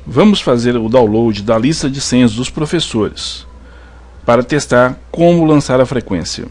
Vamos fazer o download da lista de senhas dos professores para testar como lançar a frequência.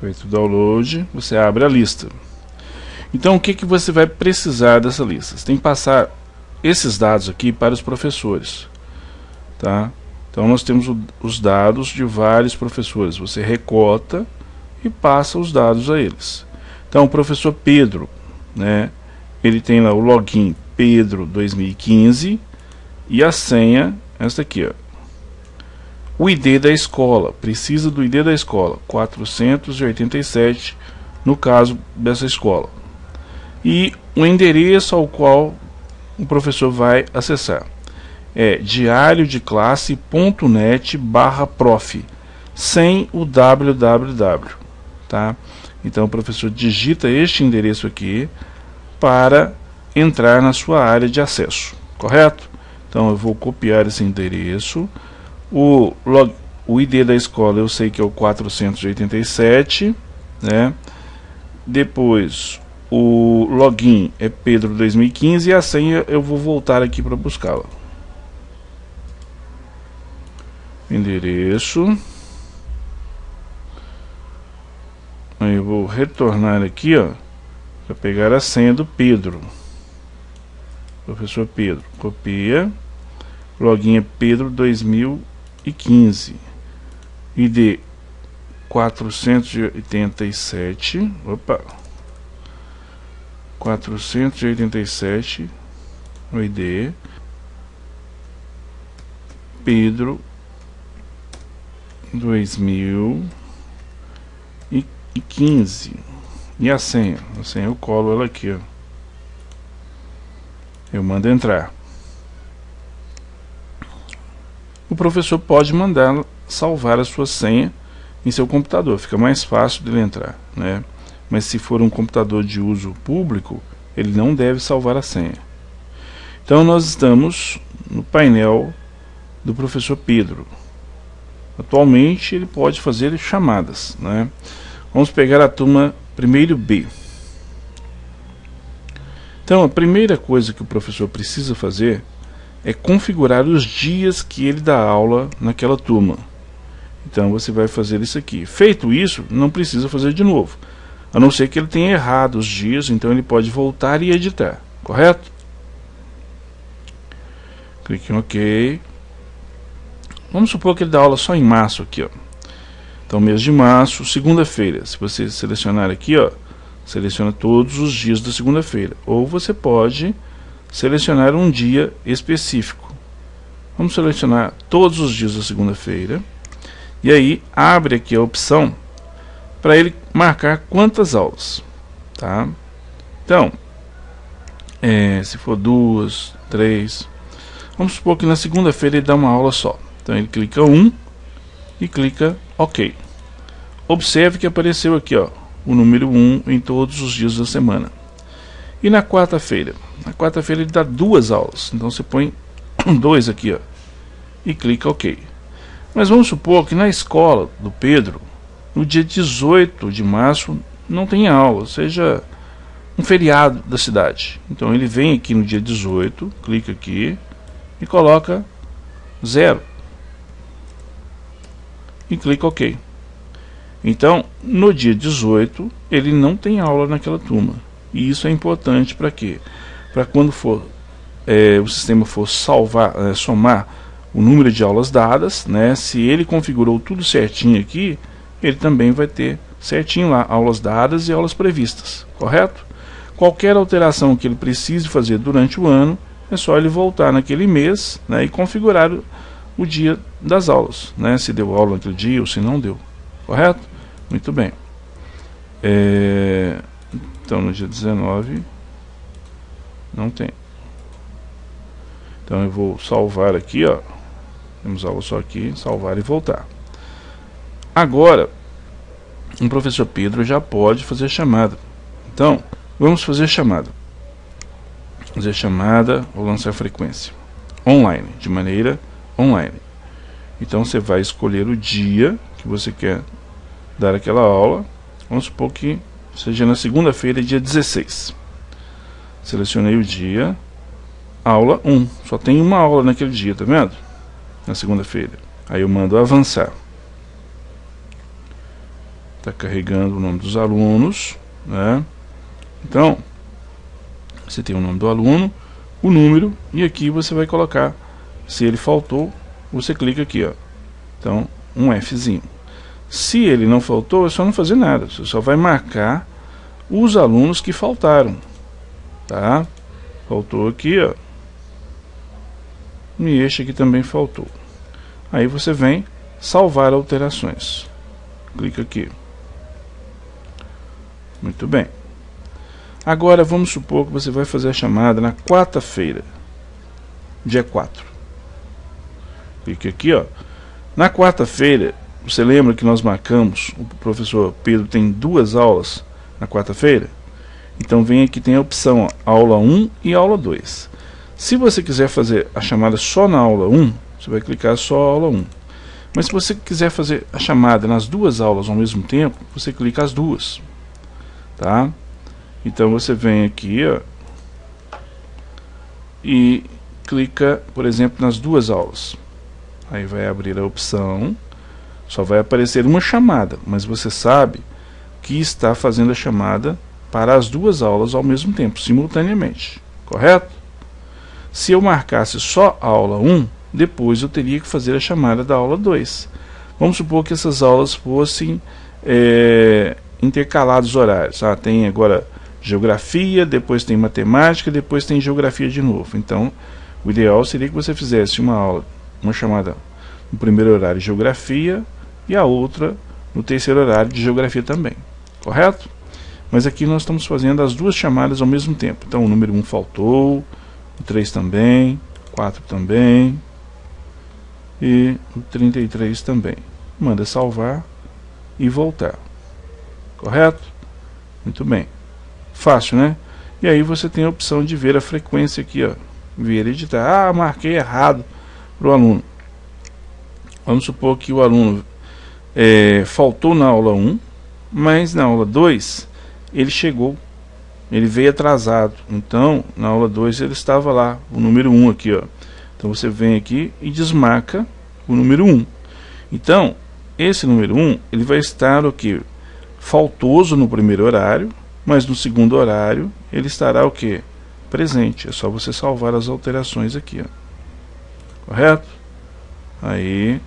Feito o download, você abre a lista. Então, o que você vai precisar dessa lista? Você tem que passar esses dados aqui para os professores, tá? Então, nós temos os dados de vários professores. Você recota e passa os dados a eles. Então, o professor Pedro, né, ele tem lá o login Pedro 2015 e a senha, essa aqui, ó. O ID da escola, precisa do ID da escola, 487, no caso dessa escola. E o endereço ao qual o professor vai acessar é diariodeclasse.net/prof, sem o www, tá? Então o professor digita este endereço aqui para entrar na sua área de acesso, correto? Então eu vou copiar esse endereço. O ID da escola eu sei que é o 487, né? Depois o login é Pedro 2015 e a senha eu vou voltar aqui para buscá-la. Endereço. Aí eu vou retornar aqui, ó, para pegar a senha do Pedro. Professor Pedro, copia. Login é Pedro 2015. ID 487. Opa. 487. O ID Pedro 2015. E a senha? A senha eu colo ela aqui, ó. Eu mando entrar. O professor pode mandar salvar a sua senha em seu computador, fica mais fácil dele entrar, né? Mas se for um computador de uso público, ele não deve salvar a senha. Então nós estamos no painel do professor Pedro. Atualmente ele pode fazer chamadas, né? Vamos pegar a turma primeiro B. Então a primeira coisa que o professor precisa fazer é configurar os dias que ele dá aula naquela turma. Então você vai fazer isso aqui. Feito isso, não precisa fazer de novo, a não ser que ele tenha errado os dias. Então ele pode voltar e editar, correto? Clique em OK. Vamos supor que ele dá aula só em março aqui, ó. Então mês de março, segunda-feira. Se você selecionar aqui, ó, seleciona todos os dias da segunda-feira. Ou você pode selecionar um dia específico. Vamos selecionar todos os dias da segunda-feira. E aí abre aqui a opção para ele marcar quantas aulas, tá? Então, se for 2, 3, vamos supor que na segunda-feira ele dá uma aula só. Então ele clica 1 e clica OK. Observe que apareceu aqui, ó, o número 1 em todos os dias da semana. E na quarta-feira? Na quarta-feira ele dá 2 aulas. Então você põe 2 aqui, ó, e clica OK. Mas vamos supor que na escola do Pedro, no dia 18 de março, não tem aula, ou seja, um feriado da cidade. Então ele vem aqui no dia 18, clica aqui e coloca 0. E clica OK. Então, no dia 18, ele não tem aula naquela turma. E isso é importante para quê? Para quando for o sistema for somar o número de aulas dadas, né? Se ele configurou tudo certinho aqui, ele também vai ter certinho lá aulas dadas e aulas previstas, correto? Qualquer alteração que ele precise fazer durante o ano, é só ele voltar naquele mês, né, e configurar o dia das aulas, né? Se deu aula naquele dia ou se não deu, correto? Muito bem. Então no dia 19 não tem. Então eu vou salvar aqui, ó. Temos aula só aqui, salvar e voltar. Agora o professor Pedro já pode fazer chamada. Então vamos fazer chamada. Fazer chamada ou lançar frequência online, de maneira online. Então você vai escolher o dia que você quer dar aquela aula, Vamos supor que seja na segunda-feira, dia 16. Selecionei o dia, aula 1. Só tem uma aula naquele dia, tá vendo? Na segunda-feira. Aí eu mando avançar. Está carregando o nome dos alunos, né? Então, você tem o nome do aluno, o número, e aqui você vai colocar, se ele faltou, você clica aqui, ó. Então, um Fzinho. Se ele não faltou, é só não fazer nada. Você só vai marcar os alunos que faltaram, tá? Faltou aqui, ó. E este aqui também faltou. Aí você vem salvar alterações. Clica aqui. Muito bem. Agora vamos supor que você vai fazer a chamada na quarta-feira, dia 4. Clique aqui, ó. Na quarta-feira, você lembra que nós marcamos, o professor Pedro tem 2 aulas na quarta-feira? Então vem aqui, tem a opção, ó, aula 1 e aula 2. Se você quiser fazer a chamada só na aula 1, você vai clicar só aula 1. Mas se você quiser fazer a chamada nas 2 aulas ao mesmo tempo, você clica as 2. Tá? Então você vem aqui, ó, e clica, por exemplo, nas 2 aulas. Aí vai abrir a opção, só vai aparecer uma chamada, mas você sabe que está fazendo a chamada para as 2 aulas ao mesmo tempo, simultaneamente, correto? Se eu marcasse só a aula 1, depois eu teria que fazer a chamada da aula 2. Vamos supor que essas aulas fossem intercalados horários. Tem agora geografia, depois tem matemática, depois tem geografia de novo. Então, o ideal seria que você fizesse uma chamada no primeiro horário de geografia e a outra no terceiro horário de geografia também, correto? Mas aqui nós estamos fazendo as 2 chamadas ao mesmo tempo. Então o número 1 faltou, o 3 também, 4 também e o 33 também. Manda salvar e voltar, correto? Muito bem, fácil, né? E aí você tem a opção de ver a frequência aqui, ó, ver editar. Marquei errado para o aluno. Vamos supor que o aluno faltou na aula 1, mas na aula 2 ele chegou, ele veio atrasado. Então na aula 2 ele estava lá, o número 1 aqui, ó. Então você vem aqui e desmarca o número 1. Então esse número 1 ele vai estar o que? Faltoso no primeiro horário, mas no segundo horário ele estará o que? Presente. É só você salvar as alterações aqui, ó. Correto? Aí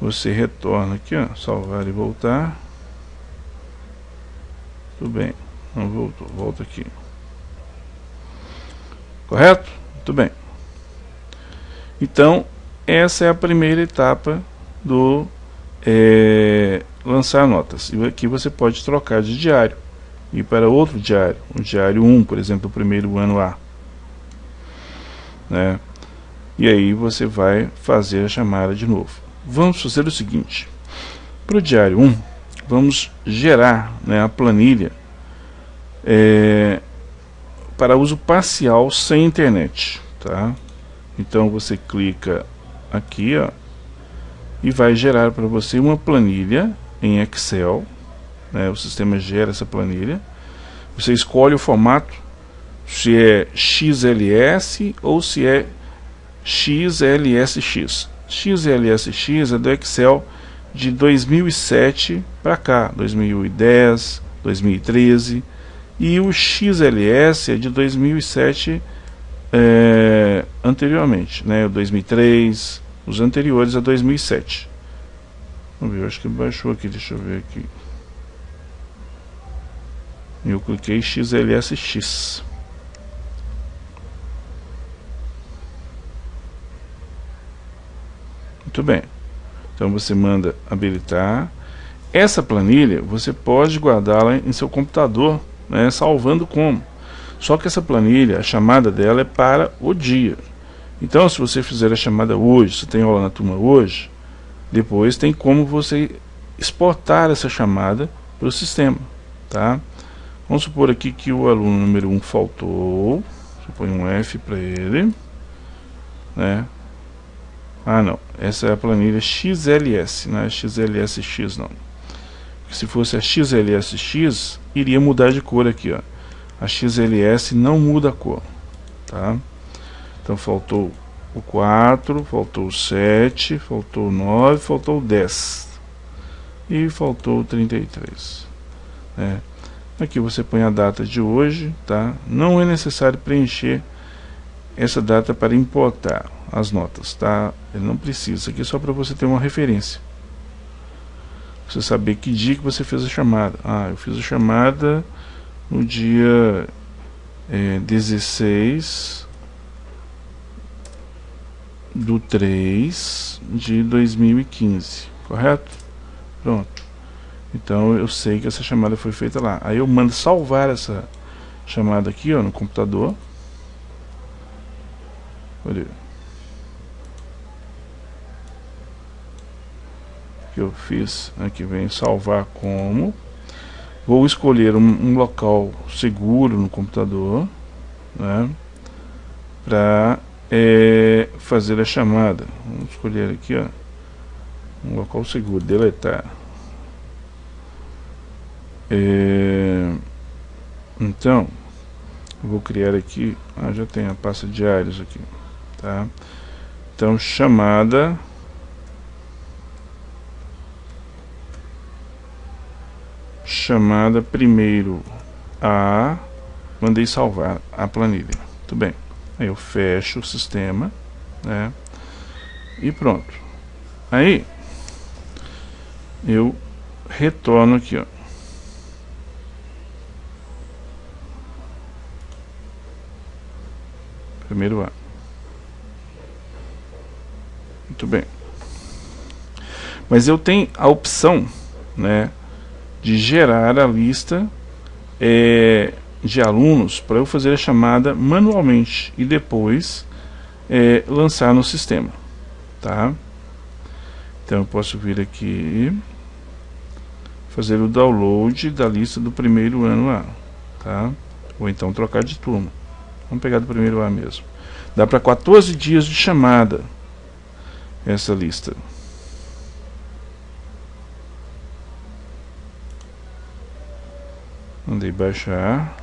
você retorna aqui, ó, salvar e voltar. Tudo bem, não voltou, volta aqui. Correto? Muito bem. Então essa é a primeira etapa do lançar notas. E aqui você pode trocar de diário e para outro diário, o diário 1, por exemplo, do primeiro ano A, né? E aí você vai fazer a chamada de novo. Vamos fazer o seguinte: para o diário 1, vamos gerar, né, a planilha para uso parcial sem internet, tá? Então você clica aqui, ó, e vai gerar para você uma planilha em Excel, né? O sistema gera essa planilha. Você escolhe o formato, se é XLS ou se é XLSX. XLSX é do Excel de 2007 para cá, 2010, 2013, e o XLS é de 2007 anteriormente, né? 2003, os anteriores a 2007. Vamos ver, eu acho que baixou aqui, deixa eu ver aqui. Eu cliquei XLSX. Muito bem. Então você manda habilitar. Essa planilha você pode guardá-la em seu computador, né, salvando como. Só que essa planilha, a chamada dela é para o dia. Então se você fizer a chamada hoje, você tem aula na turma hoje, depois tem como você exportar essa chamada para o sistema, tá? Vamos supor aqui que o aluno número 1 faltou. Você põe um F para ele, né? Não, essa é a planilha XLS, não é XLSX não. Se fosse a XLSX, iria mudar de cor aqui, ó. A XLS não muda a cor, tá? Então faltou o 4, faltou o 7, faltou o 9, faltou o 10 e faltou o 33, né? Aqui você põe a data de hoje, tá? Não é necessário preencher essa data para importar as notas, tá? Ele não precisa, isso aqui é só para você ter uma referência, você saber que dia que você fez a chamada. Ah, eu fiz a chamada no dia 16/3/2015, correto? Pronto. Então eu sei que essa chamada foi feita lá. Aí eu mando salvar essa chamada aqui, ó, no computador. Olha que eu fiz aqui, vem salvar como. Vou escolher um local seguro no computador, né, para fazer a chamada. Vamos escolher aqui, ó, um local seguro, deletar. Então eu vou criar aqui, já tem a pasta diários aqui, tá? Então chamada primeiro a, mandei salvar a planilha, tudo bem. Aí eu fecho o sistema, né, e pronto. Aí eu retorno aqui, ó, primeiro A. Muito bem. Mas eu tenho a opção, né, de gerar a lista de alunos para eu fazer a chamada manualmente e depois lançar no sistema, tá? Então eu posso vir aqui, fazer o download da lista do primeiro ano A, tá? Ou então trocar de turma. Vamos pegar do primeiro A mesmo. Dá para 14 dias de chamada essa lista. Mandei baixar.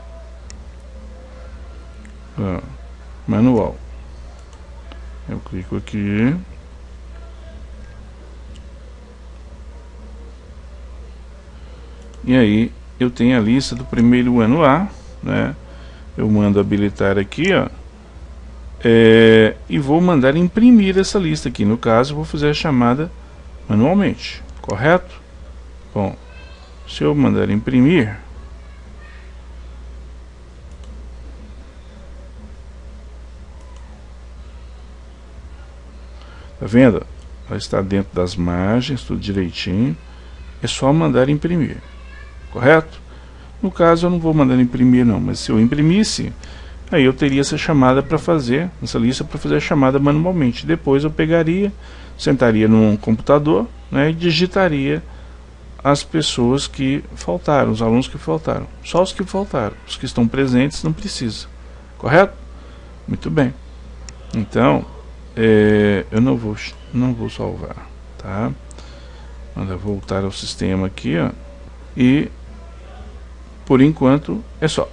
Manual. Eu clico aqui. E aí eu tenho a lista do primeiro ano A, né? Eu mando habilitar aqui, ó, e vou mandar imprimir essa lista aqui. No caso, eu vou fazer a chamada manualmente, correto? Bom, se eu mandar imprimir, tá vendo? Ela está dentro das margens, tudo direitinho. É só mandar imprimir, correto? No caso eu não vou mandar imprimir não, mas se eu imprimisse, aí eu teria essa chamada para fazer, essa lista para fazer a chamada manualmente. Depois eu pegaria, sentaria num computador, né, e digitaria as pessoas que faltaram, os alunos que faltaram. Só os que faltaram, os que estão presentes não precisa, correto? Muito bem. Então eu não vou salvar, tá? Manda voltar ao sistema aqui, ó, e por enquanto é só.